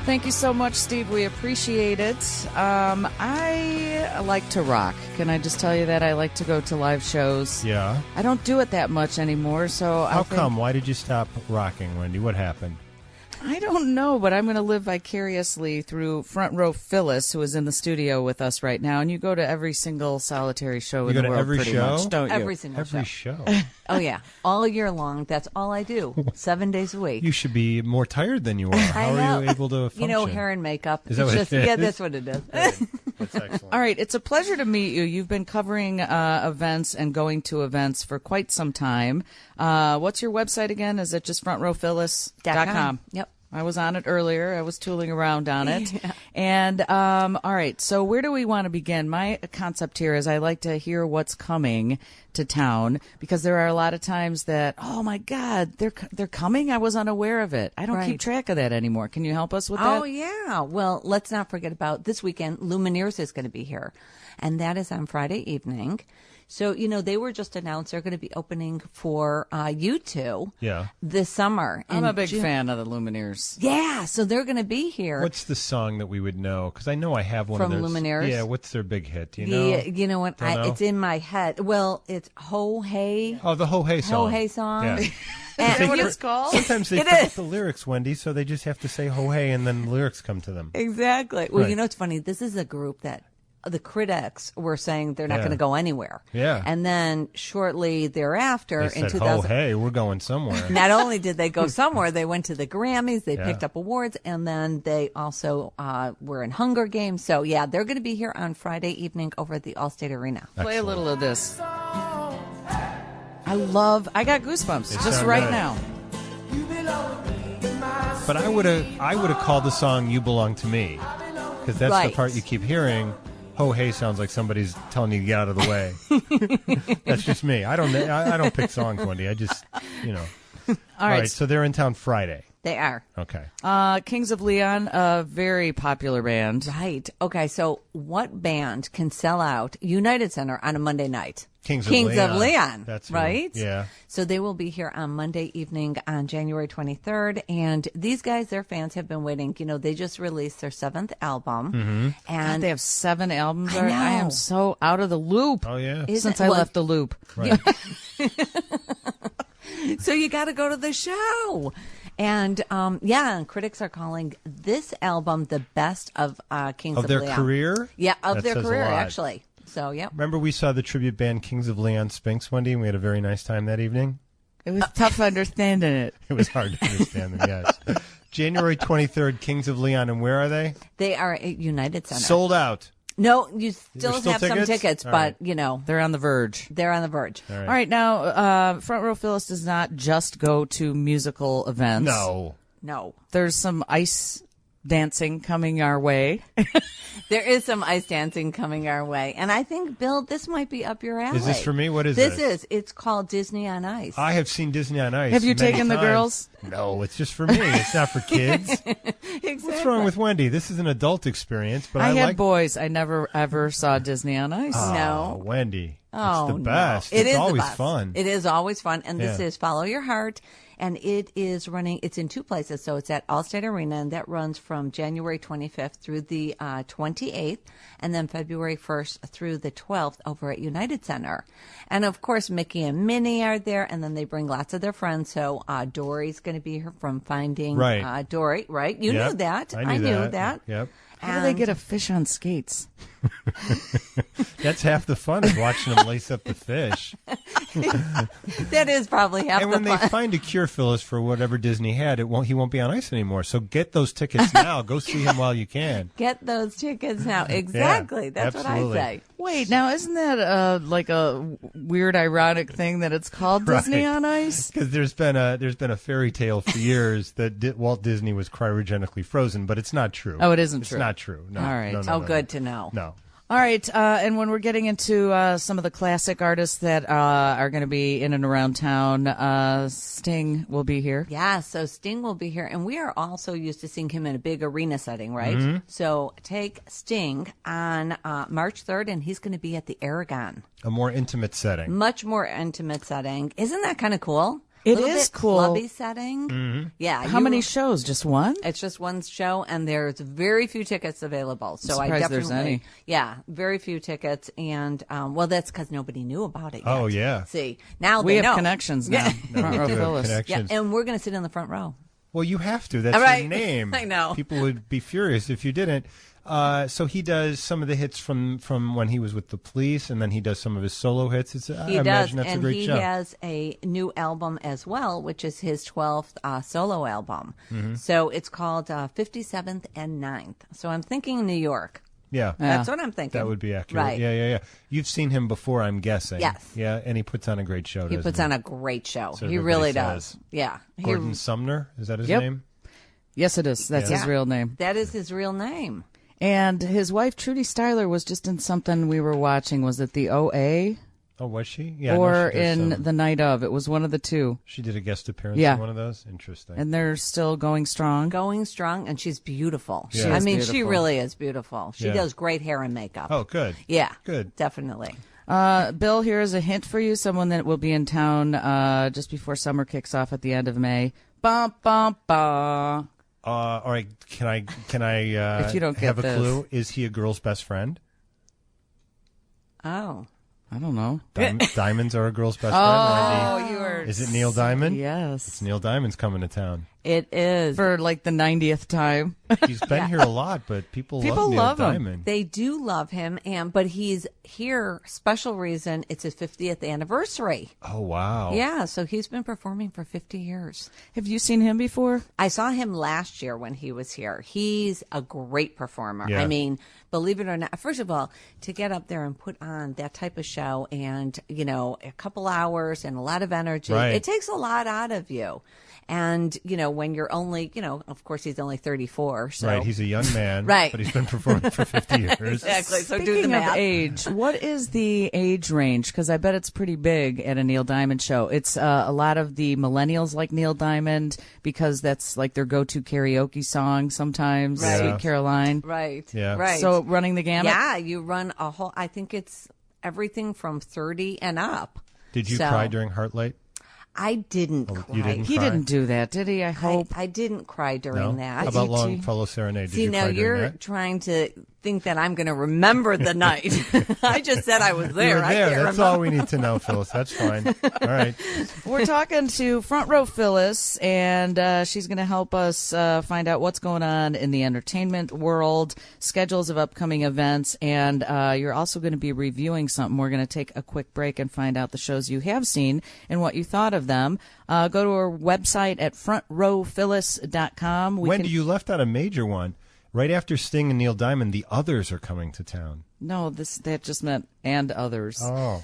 Thank you so much, Steve. We appreciate it. I like to rock. Can I just tell you that? I like to go to live shows. Yeah. I don't do it that much anymore, so How come? Why did you stop rocking, Wendy? What happened? I don't know, but I'm going to live vicariously through Front Row Phyllis, who is in the studio with us right now. And you go to every single solitary show in the world, every pretty show? much, don't you? Every single Every show. Oh, yeah. All year long. That's all I do. 7 days a week. You should be more tired than you are. How are you able to function? You know, hair and makeup. Is that what it is? Yeah, that's what it is. That's excellent. All right, it's a pleasure to meet you. You've been covering events and going to events for quite some time. What's your website again? Is it just frontrowphyllis.com? Yep. I was on it earlier. I was tooling around on it. Yeah. And, all right, so where do we want to begin? My concept here is I like to hear what's coming to town because there are a lot of times that, oh, my God, they're coming? I was unaware of it. I don't keep track of that anymore. Can you help us with that? Oh, yeah. Well, let's not forget about this weekend. Lumineers is going to be here, and that is on Friday evening. So, you know, they were just announced they're going to be opening for U2 this summer. I'm a big fan of the Lumineers. Yeah, so they're going to be here. What's the song that we would know? Because I know I have one from of those. Lumineers? Yeah, what's their big hit? Do you know? You know what? It's in my head. Well, it's Ho Hey. Oh, the Ho Hey song. Ho Hey song. Yeah. Is that what it's called? Sometimes they forget the lyrics, Wendy, so they just have to say Ho Hey and then the lyrics come to them. Exactly. Well, Right. you know, it's funny. This is a group that the critics were saying they're not going to go anywhere. Yeah. And then shortly thereafter, They in said, 2000, hey, we're going somewhere. not only did they go somewhere, they went to the Grammys, they picked up awards, and then they also were in Hunger Games. So, yeah, they're going to be here on Friday evening over at the Allstate Arena. Play a little of this. I got goosebumps just right now. But I would have called the song "You Belong to Me" because that's the part you keep hearing. Ho hey sounds like somebody's telling you to get out of the way. That's just me. I don't pick songs, Wendy. I just, you know. All right. So they're in town Friday. They are. Okay. Kings of Leon, a very popular band. Right. Okay, so what band can sell out United Center on a Monday night? Kings of Leon. That's right. Yeah. So they will be here on Monday evening on January 23rd. And these guys, their fans have been waiting. You know, they just released their 7th album. Mm-hmm. And God, they have 7 albums. I know. I am so out of the loop. Oh, yeah. Since I left the loop. Right. So you got to go to the show. And, and critics are calling this album the best of Kings of Leon. Of their career? Yeah, of That their says a career, lot. actually. So, yeah. Remember we saw the tribute band Kings of Leon Spinks, Wendy, and we had a very nice time that evening? It was tough understanding it. It was hard to understand them, yes. January 23rd, Kings of Leon, and where are they? They are at United Center. Sold out. No, you still There's still have some tickets? tickets, All but, right. you know, They're on the verge. they're on the verge. All All right, now, Front Row Phyllis does not just go to musical events. No. There's some ice dancing coming our way. There is some ice dancing coming our way. And I think, Bill, this might be up your alley. Is this for me? What is this? this? It's called Disney on Ice. I have seen Disney on Ice. Have you many taken the times. girls? No, it's just for me. It's not for kids. Exactly. What's wrong with Wendy? This is an adult experience, but I had like boys. I never, ever saw Disney on Ice. No. Wendy. Oh, it's the best. No. It it's is always the best. fun. It is always fun. And this Yeah. is Follow Your Heart. And it is running, it's in 2 places. So it's at Allstate Arena, and that runs from January 25th through the 28th, and then February 1st through the 12th over at United Center. And of course, Mickey and Minnie are there, and then they bring lots of their friends. So Dory's going to be here from Finding Dory, right? You Yep. knew that. I knew that. Yep. How do they get a fish on skates? That's half the fun is watching them lace up the fish. That is probably half And the when fun. they find a cure, Phyllis, for whatever Disney had, he won't be on ice anymore. So get those tickets now. Go see him while you can. Get those tickets now. Exactly. That's absolutely. what I say. Wait, now isn't that like a weird, ironic thing that it's called Disney on Ice? Because there's been a fairy tale for years that Walt Disney was cryogenically frozen, but it's not true. Oh, it isn't It's true. not true. No, All right. No, Good to know. No. All right, and when we're getting into some of the classic artists that are going to be in and around town, Sting will be here. Yeah, so Sting will be here, and we are also used to seeing him in a big arena setting, right? Mm-hmm. So take Sting on March 3rd, and he's going to be at the Aragon. A more intimate setting. Much more intimate setting. Isn't that kind of cool? It Little is bit cool. clubby setting. Mm-hmm. Yeah. How many shows? Just one? It's just one show, and there's very few tickets available. So I surprised definitely, there's any. Yeah, very few tickets, and well, that's because nobody knew about it yet. Oh, yeah. See, now We they have know. connections now. No, Front we row do have Phyllis. Yeah, connections. and we're going to sit in the front row. Well, you have to. That's Right. your name. I know. People would be furious if you didn't. So he does some of the hits from when he was with the Police, and then he does some of his solo hits. I imagine that's and a great he show. has a new album as well, which is his 12th solo album. Mm-hmm. So it's called 57th and 9th. So I'm thinking New York. Yeah. That's what I'm thinking. That would be accurate. Right. Yeah. You've seen him before, I'm guessing. Yes. Yeah, and he puts on a great show, He doesn't puts on a great show. So he everybody really says. does. Yeah. Gordon Sumner, is that his Yep. name? Yes, it is. That's Yeah. his real name. That is his real name. And his wife, Trudy Styler, was just in something we were watching. Was it the OA? Oh, was she? Yeah. I know Or she does in some- The Night Of? It was one of the two. She did a guest appearance Yeah. in one of those? Interesting. And they're still going strong. Going strong, and she's beautiful. Yeah. She I is mean, she beautiful. really is beautiful. She Yeah. does great hair and makeup. Oh, good. Yeah. Good. Definitely. Bill, here is a hint for you. Someone that will be in town just before summer kicks off at the end of May. Bum, bum, bum. All right. Can I If you don't get have a this. clue? Is he a girl's best friend? Oh. I don't know. Diamonds are a girl's best Oh, friend, you are. Wendy. Is it Neil Diamond? Yes. Neil Diamond's coming to town. It is. For like the 90th time. He's been here a lot, but people love Neil love him. Diamond. They do love him, but he's here. Special reason. It's his 50th anniversary. Oh, wow. Yeah, so he's been performing for 50 years. Have you seen him before? I saw him last year when he was here. He's a great performer. Yeah. I mean, believe it or not, first of all, to get up there and put on that type of show and, a couple hours and a lot of energy, Right. it takes a lot out of you. And, when you're only, of course, he's only 34. So. Right, he's a young man, Right. but he's been performing for 50 years. Exactly. So do the Speaking of math. age, what is the age range? Because I bet it's pretty big at a Neil Diamond show. It's a lot of the millennials like Neil Diamond because that's like their go-to karaoke song sometimes, Right. Sweet Caroline. Right. Yeah. Right. So running the gamut? yeah, you run a whole, I think it's everything from 30 and up. Did you So- cry during Heartlight? I didn't cry. you didn't He cry? didn't do that, did he? I hope. I didn't cry during No? that. How about E.T.? Longfellow Serenade? Did See, you now cry during you're that? trying to think that I'm going to remember the night. I just said I was there. You were I there. can't That's remember. all we need to know, Phyllis. That's fine. All right. We're talking to Front Row Phyllis, and she's going to help us find out what's going on in the entertainment world, schedules of upcoming events, and you're also going to be reviewing something. We're going to take a quick break and find out the shows you have seen and what you thought of them. Go to our website at frontrowphyllis.com. Wendy, you left out a major one. Right after Sting and Neil Diamond, the Others are coming to town. No, that just meant and others. Oh.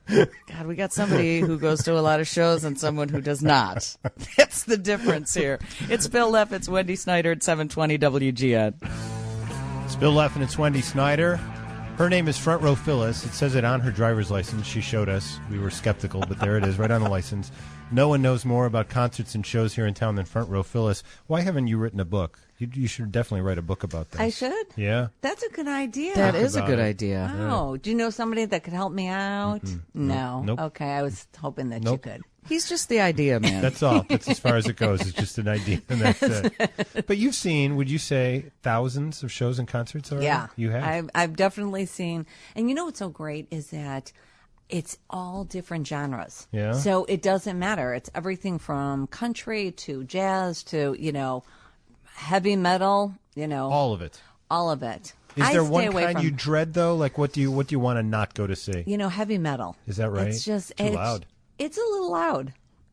God, we got somebody who goes to a lot of shows and someone who does not. That's the difference here. It's Bill Leff. It's Wendy Snyder at 720 WGN. It's Bill Leff and it's Wendy Snyder. Her name is Front Row Phyllis. It says it on her driver's license. She showed us. We were skeptical, but there it is, right on the license. No one knows more about concerts and shows here in town than Front Row Phyllis. Why haven't you written a book? You should definitely write a book about this. I should? Yeah. That's a good idea. That is a about good it. idea. Oh, do you know somebody that could help me out? No. Nope. Okay, I was hoping that Nope. you could. He's just the idea, man. That's all. That's as far as it goes. It's just an idea, and that's it. But you've seen, would you say, thousands of shows and concerts already? Yeah. You have? I've definitely seen. And you know what's so great is that it's all different genres. Yeah. So it doesn't matter. It's everything from country to jazz to, heavy metal, All of it. all of it. Is I there stay one away kind from, you dread, though? Like, what do you want to not go to see? heavy metal. Is that right? It's just Too loud. It's a little loud.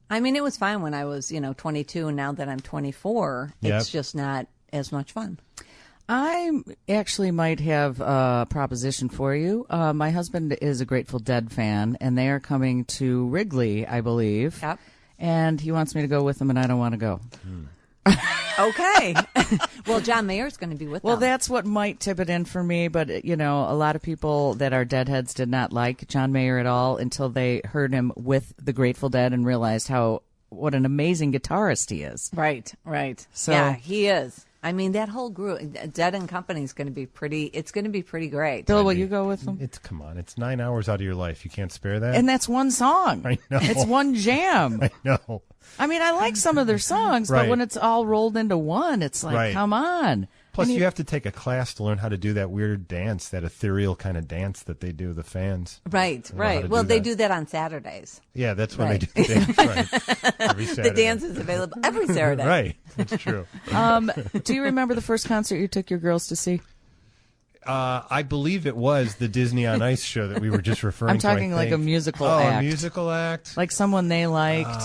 I mean, it was fine when I was, 22, and now that I'm 24, Yep. it's just not as much fun. I actually might have a proposition for you. My husband is a Grateful Dead fan, and they are coming to Wrigley, I believe. Yep. And he wants me to go with them, and I don't want to go. Okay. Well, John Mayer's going to be with Well, them. that's what might tip it in for me. But, a lot of people that are Deadheads did not like John Mayer at all until they heard him with the Grateful Dead and realized what an amazing guitarist he is. Right. So- yeah, he is. I mean, that whole group, Dead and Company, is going to be pretty. It's going to be pretty great. Bill, will you go with them? Come on, it's 9 hours out of your life. You can't spare that. And that's one song. I know. It's one jam. I know. I mean, I like some of their songs, but when it's all rolled into one, it's like, come on. Plus, you have to take a class to learn how to do that weird dance, that ethereal kind of dance that they do, the fans. Right. Well, they do that on Saturdays. Yeah, that's when they do the dance. Right. Every Saturday. The dance is available every Saturday. Right. That's true. Do you remember the first concert you took your girls to see? I believe it was the Disney on Ice show that we were just referring to. I'm talking like a musical act. Oh, a musical act? Like someone they liked.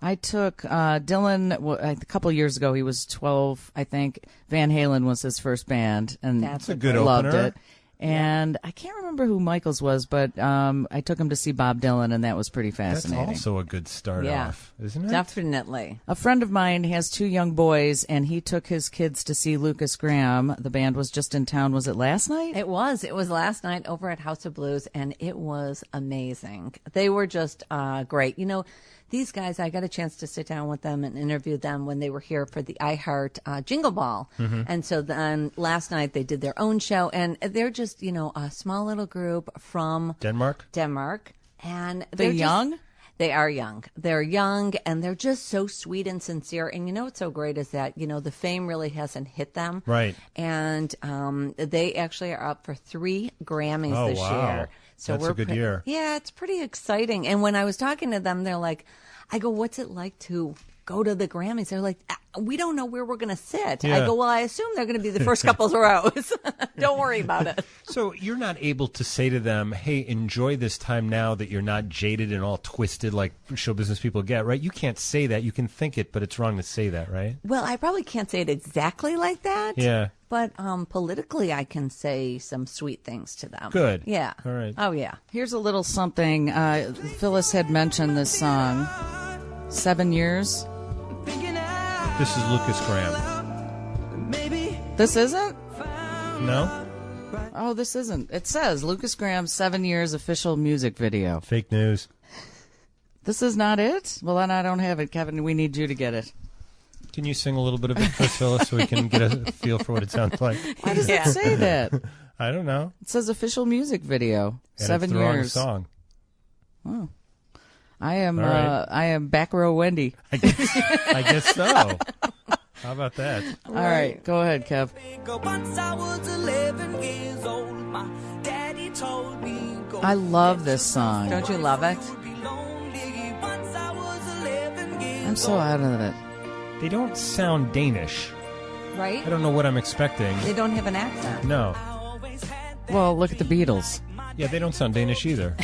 I took Dylan a couple of years ago. He was 12, I think. Van Halen was his first band, and that's a good loved opener. it. And I can't remember who Michael's was, but I took him to see Bob Dylan, and that was pretty fascinating. That's also a good start off, isn't it? Definitely. A friend of mine has 2 young boys, and he took his kids to see Lucas Graham. The band was just in town. Was it last night? It was. It was last night over at House of Blues, and it was amazing. They were just great. You know, these guys, I got a chance to sit down with them and interview them when they were here for the iHeart Jingle Ball. Mm-hmm. And so then last night they did their own show, and they're just, you know, a small little group from Denmark. And they're young? They are young. They're young, and they're just so sweet and sincere. And you know what's so great is that, you know, the fame really hasn't hit them. Right. And they actually are up for 3 Grammys this year. So that's a good year. Yeah, it's pretty exciting. And when I was talking to them, they're like, I go, what's it like to go to the Grammys? They're like, we don't know where we're going to sit. Yeah. I go, well, I assume they're going to be the first couple of rows. Don't worry about it. So you're not able to say to them, hey, enjoy this time now that you're not jaded and all twisted like show business people get, right? You can't say that. You can think it, but it's wrong to say that, right? Well, I probably can't say it exactly like that. Yeah. But politically, I can say some sweet things to them. Good. Yeah. All right. Oh, yeah. Here's a little something. Phyllis had mentioned this song, 7 Years. This is Lucas Graham. This isn't? No? Oh, this isn't. It says Lucas Graham's 7 Years official music video. Fake news. This is not it? Well, then I don't have it, Kevin. We need you to get it. Can you sing a little bit of it for us, Phyllis, so we can get a feel for what it sounds like? Why does it say that? I don't know. It says official music video. And 7 it's the years. Wrong song. Oh. I am back row Wendy. I guess so. How about that? All right, go ahead, Kev. I love this song. Don't you love it? I'm so out of it. They don't sound Danish. Right? I don't know what I'm expecting. They don't have an accent. No. Well, look at the Beatles. Yeah, they don't sound Danish either.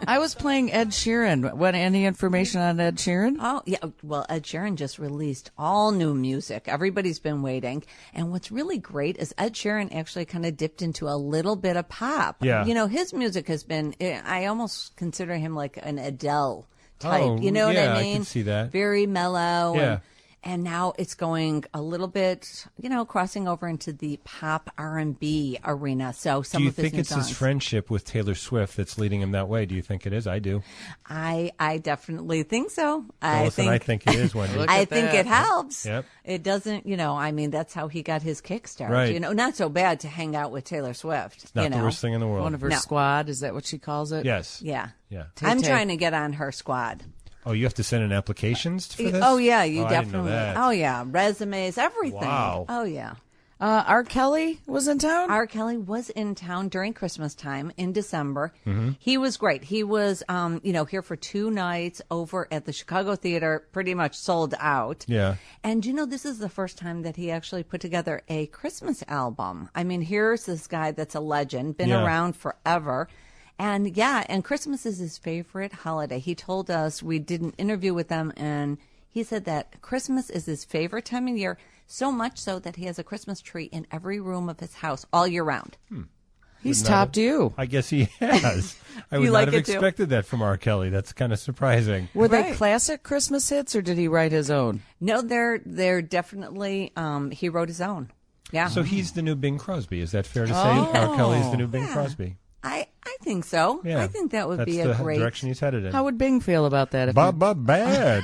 I was playing Ed Sheeran. Any information on Ed Sheeran? Oh, yeah. Well, Ed Sheeran just released all new music. Everybody's been waiting. And what's really great is Ed Sheeran actually kind of dipped into a little bit of pop. Yeah. You know, his music has been, I almost consider him like an Adele type. Oh, you know what I mean? I can see that. Very mellow. Yeah. And now it's going a little bit, you know, crossing over into the pop R&B arena. So some do you of his think new it's songs. his friendship with Taylor Swift that's leading him that way? Do you think it is? I do. I definitely think so. I think it is, Wendy. I think it helps. Yep. It doesn't, you know, I mean, that's how he got his kickstart. Right. You know, not so bad to hang out with Taylor Swift. It's not you know? the worst thing in the world. One of her squad, is that what she calls it? Yes. Yeah. Yeah. I'm trying to get on her squad. Oh, you have to send in applications for this? Oh, yeah, you I didn't know definitely. that. Oh, yeah, resumes, everything. Wow. Oh, yeah. R. Kelly was in town? R. Kelly was in town during Christmas time in December. Mm-hmm. He was great. He was, you know, here for 2 nights over at the Chicago Theater, pretty much sold out. Yeah. And, you know, this is the first time that he actually put together a Christmas album. I mean, here's this guy that's a legend, been around forever. And yeah, and Christmas is his favorite holiday. He told us, we did an interview with them, and he said that Christmas is his favorite time of year, so much so that he has a Christmas tree in every room of his house all year round. He's topped you. I guess he has. I would You not like have it too? expected that from R. Kelly. That's kind of surprising. Were they Right. classic Christmas hits, or did he write his own? No, they're definitely, he wrote his own. Yeah. So he's the new Bing Crosby. Is that fair to say? R. Kelly's the new Bing Crosby. I think so. Yeah. I think that would That's be the a great direction he's headed in. How would Bing feel about that? If Bad.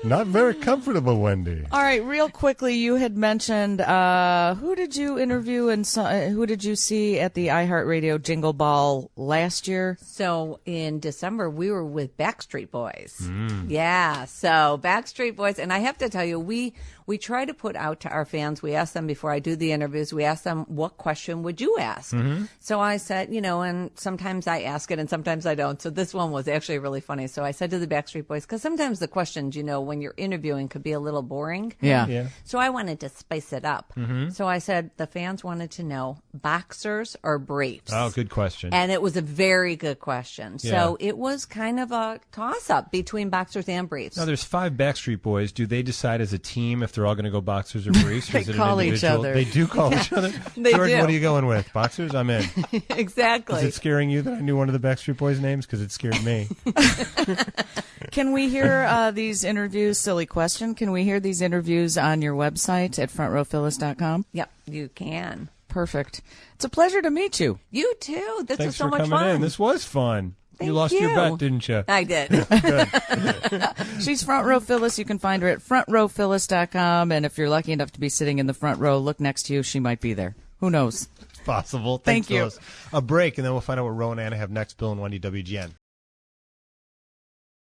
Not very comfortable, Wendy. All right, real quickly, you had mentioned who did you interview and who did you see at the iHeartRadio Jingle Ball last year? So in December, we were with Backstreet Boys. Yeah, so Backstreet Boys. And I have to tell you, we try to put out to our fans, we ask them before I do the interviews, we ask them, what question would you ask? So I said, and sometimes I ask it and sometimes I don't. So this one was actually really funny. So I said to the Backstreet Boys, because sometimes the questions, when you're interviewing could be a little boring. Yeah. So I wanted to spice it up. So I said the fans wanted to know boxers or briefs. Oh, good question. And it was a very good question. Yeah. So it was kind of a toss-up between boxers and briefs. Now, there's 5 Backstreet Boys. Do they decide as a team if they're all going to go boxers or briefs? Or They is it call an each individual? other. They do call each other? They Jordan, do. what are you going with? Boxers? I'm in. Exactly. Is it scaring you that I knew one of the Backstreet Boys' names? Because it scared me. Can we hear these interviews? Silly question. Can we hear these interviews on your website at frontrowphyllis.com? Yep, you can. Perfect. It's a pleasure to meet you. You too. This Thanks was so for much coming fun. in. This was fun. Thank you lost your you. bet, didn't you? I did. She's Front Row Phyllis. You can find her at frontrowphyllis.com. And if you're lucky enough to be sitting in the front row, look next to you. She might be there. Who knows? It's possible. Thank you. Phyllis. A break, and then we'll find out what Roe and Anna have next. Bill and Wendy, WGN.